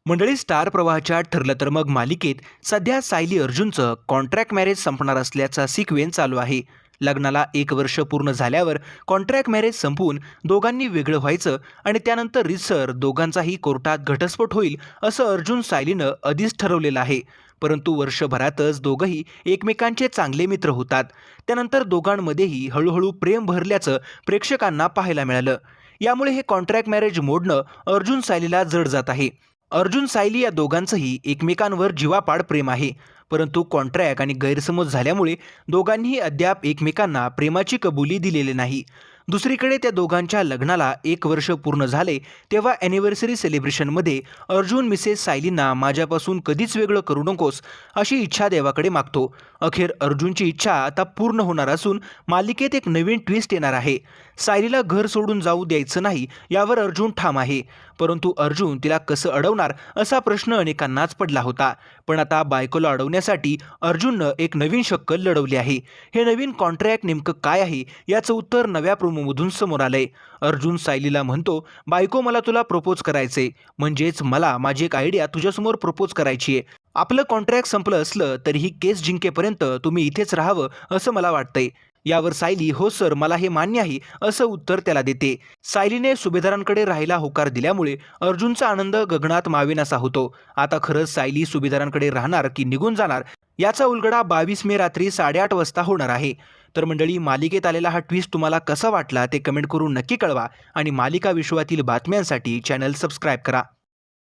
मंडळी, स्टार प्रवाहाच्या ठरलं तर मग मालिकेत सध्या सायली अर्जुनचं कॉन्ट्रॅक्ट मॅरेज संपणार असल्याचा सिक्वेन्स चालू आहे. लग्नाला 1 वर्ष पूर्ण झाल्यावर कॉन्ट्रॅक्ट मॅरेज संपवून दोघांनी वेगळं व्हायचं आणि त्यानंतर रितसर दोघांचाही कोर्टात घटस्फोट होईल असं अर्जुन सायलीनं आधीच ठरवलेलं आहे. परंतु वर्षभरातच दोघंही एकमेकांचे चांगले मित्र होतात. त्यानंतर दोघांमध्येही हळूहळू प्रेम भरल्याचं प्रेक्षकांना पाहायला मिळालं. यामुळे हे कॉन्ट्रॅक्ट मॅरेज मोडणं अर्जुन सायलीला जड जात आहे. अर्जुन सायली या दोघांचंही एकमेकांवर जीवापाड प्रेम आहे. परंतु कॉन्ट्रॅक्ट आणि गैरसमज झाल्यामुळे दोघांनीही अद्याप एकमेकांना प्रेमाची कबुली दिलेली नाही. दुसरीकडे त्या दोघांच्या लग्नाला 1 वर्ष पूर्ण झाले तेव्हा ॲनिव्हर्सरी सेलिब्रेशनमध्ये अर्जुन मिसेस सायलींना माझ्यापासून कधीच वेगळं करू नकोस अशी इच्छा देवाकडे मागतो. अखेर अर्जुनची इच्छा आता पूर्ण होणार असून मालिकेत एक नवीन ट्विस्ट येणार आहे. सायलीला घर सोडून जाऊ द्यायचं नाही यावर अर्जुन ठाम आहे. परंतु अर्जुन तिला कसं अडवणार असा प्रश्न अनेकांनाच पडला होता. पण आता बायकोला अडवण्यासाठी अर्जुननं एक नवीन शक्कल लढवली आहे. हे नवीन कॉन्ट्रॅक्ट नेमकं काय आहे याचं उत्तर नव्या प्रोमोमधून समोर आलंय. अर्जुन सायलीला म्हणतो, बायको मला तुला प्रपोज करायचंय, म्हणजेच मला माझी एक आयडिया तुझ्यासमोर प्रपोज करायची आहे. आपलं कॉन्ट्रॅक्ट संपलं असलं तरीही केस जिंकेपर्यंत तुम्ही इथेच राहावं असं मला वाटतंय. यावर सायली हो सर, मला हे मान्य आहे असं उत्तर त्याला देते. सायलीने सुभेदारांकडे राहायला होकार दिल्यामुळे अर्जुनचा आनंद गगनात मावेनासा होतो. आता खरंच सायली सुभेदारांकडे राहणार की निघून जाणार याचा उलगडा 22 मे रात्री 8:30 वाजता होणार आहे. तर मंडळी, मालिकेत आलेला हा ट्विस्ट तुम्हाला कसा वाटला ते कमेंट करून नक्की कळवा आणि मालिका विश्वातील बातम्यांसाठी चॅनल सबस्क्राईब करा.